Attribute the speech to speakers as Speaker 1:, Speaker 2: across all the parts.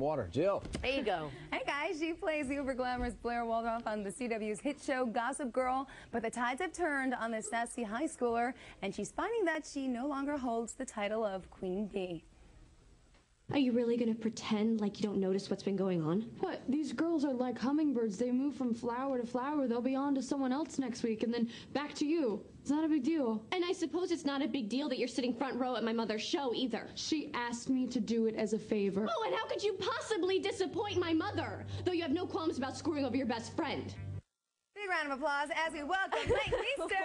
Speaker 1: water. Jill.
Speaker 2: There you go.
Speaker 3: Hey guys, she plays the uber glamorous Blair Waldorf on the CW's hit show Gossip Girl, but the tides have turned on this sassy high schooler, and she's finding that she no longer holds the title of Queen Bee.
Speaker 4: Are you really going to pretend like you don't notice what's been going on?
Speaker 5: What? These girls are like hummingbirds. They move from flower to flower. They'll be on to someone else next week and then back to you. It's not a big deal.
Speaker 4: And I suppose it's not a big deal that you're sitting front row at my mother's show either.
Speaker 5: She asked me to do it as a favor.
Speaker 4: Oh, and how could you possibly disappoint my mother? Though you have no qualms about screwing over your best friend.
Speaker 3: Big round of applause as we welcome Leighton Meester.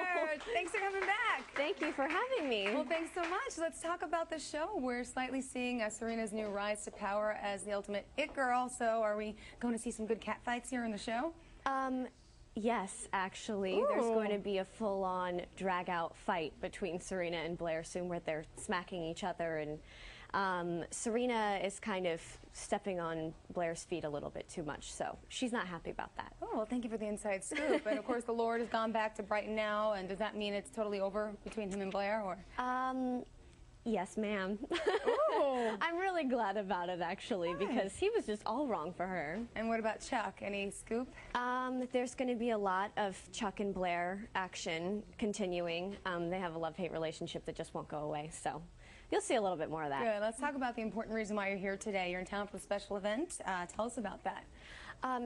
Speaker 3: Thanks for coming back.
Speaker 2: Thank you for having me.
Speaker 3: Well, thanks so much. Let's talk about the show. We're slightly seeing Serena's new rise to power as the ultimate it girl. So are we going to see some good cat fights here in the show?
Speaker 2: Yes, actually.
Speaker 3: Ooh.
Speaker 2: There's going to be a full-on drag-out fight between Serena and Blair soon where they're smacking each other, and Serena is kind of stepping on Blair's feet a little bit too much, so she's not happy about that.
Speaker 3: Oh, well, thank you for the inside scoop. And of course, the Lord has gone back to Brighton now, and does that mean it's totally over between him and Blair, or?
Speaker 2: Yes, ma'am.
Speaker 3: Ooh.
Speaker 2: I'm really glad about it, actually, because he was just all wrong for her.
Speaker 3: And what about Chuck? Any scoop?
Speaker 2: There's going to be a lot of Chuck and Blair action continuing. They have a love-hate relationship that just won't go away, so you'll see a little bit more of that.
Speaker 3: Good. Let's talk about the important reason why you're here today. You're in town for a special event. Tell us about that.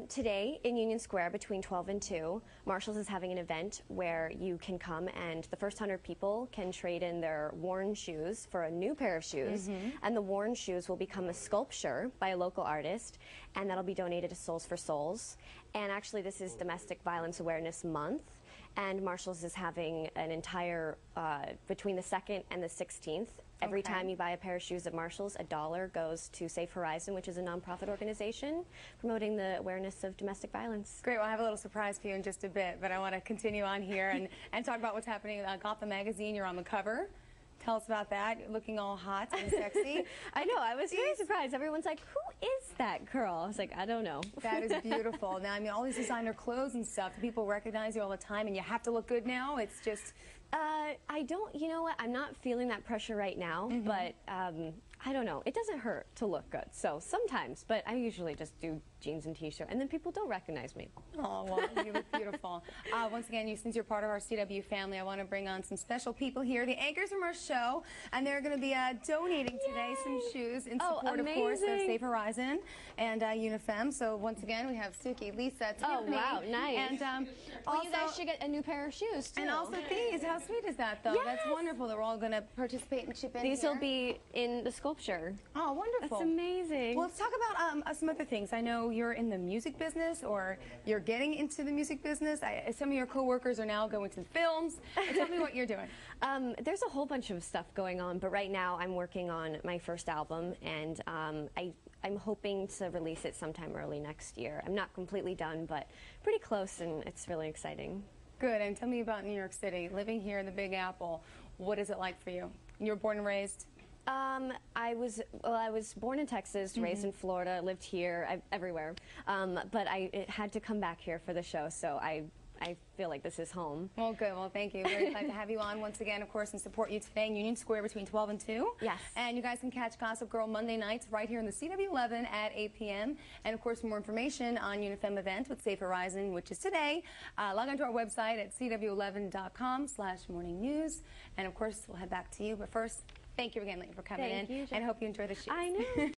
Speaker 2: Today in Union Square between 12 and 2, Marshall's is having an event where you can come and the first 100 people can trade in their worn shoes for a new pair of shoes, and the worn shoes will become a sculpture by a local artist, and that'll be donated to Souls for Souls. And actually this is Domestic Violence Awareness Month, and Marshall's is having an entire, between the 2nd and the 16th, every time you buy a pair of shoes at Marshall's, $1 goes to Safe Horizon, which is a nonprofit organization promoting the awareness of domestic violence.
Speaker 3: Great. Well, I have a little surprise for you in just a bit, but I want to continue on here and talk about what's happening at Gotham Magazine. You're on the cover. Tell us about that. You're looking all hot and sexy.
Speaker 2: I know. I was very surprised. Everyone's like, who is that girl? I was like, I don't know.
Speaker 3: That is beautiful. Now, I mean, all these designer clothes and stuff, people recognize you all the time, and you have to look good now. It's just...
Speaker 2: I don't, you know what, I'm not feeling that pressure right now, but I don't know. It doesn't hurt to look good, so sometimes, but I usually just do jeans and t-shirt, and then people don't recognize me.
Speaker 3: Oh, well, you look beautiful. Once again, since you're part of our CW family, I want to bring on some special people here, the anchors from our show, and they're going to be donating today some shoes in support, of course, of Safe Horizon and UNIFEM. So once again, we have Suki, Lisa, Tiffany.
Speaker 2: Oh, wow, nice.
Speaker 3: And
Speaker 4: Well, you guys should get a new pair of shoes, too.
Speaker 3: And also these. How sweet is that, though?
Speaker 2: Yes.
Speaker 3: That's wonderful. They're all going to participate and chip in.
Speaker 2: These will be in the sculpture.
Speaker 3: Oh, wonderful.
Speaker 2: That's amazing.
Speaker 3: Well, let's talk about some other things. I know you're in the music business, or you're getting into the music business. Some of your co-workers are now going to the films. Tell me what you're doing.
Speaker 2: There's a whole bunch of stuff going on, but right now I'm working on my first album, and I'm hoping to release it sometime early next year. I'm not completely done, but pretty close, and it's really exciting.
Speaker 3: Good. And tell me about New York City, living here in the Big Apple. What is it like for you? You were born and raised?
Speaker 2: I was born in Texas, raised in Florida, lived here, everywhere. But I had to come back here for the show, so I feel like this is home.
Speaker 3: Well, good. Well, thank you. Very glad to have you on once again, of course, and support you today in Union Square between 12 and 2.
Speaker 2: Yes.
Speaker 3: And you guys can catch Gossip Girl Monday nights right here in the CW11 at 8 p.m. And, of course, more information on UNIFEM event with Safe Horizon, which is today. Log on to our website at cw11.com/morningnews. And, of course, we'll head back to you. But first, thank you again, Leighton, for coming in.
Speaker 2: Thank you,
Speaker 3: and I hope you enjoy the show.
Speaker 2: I know.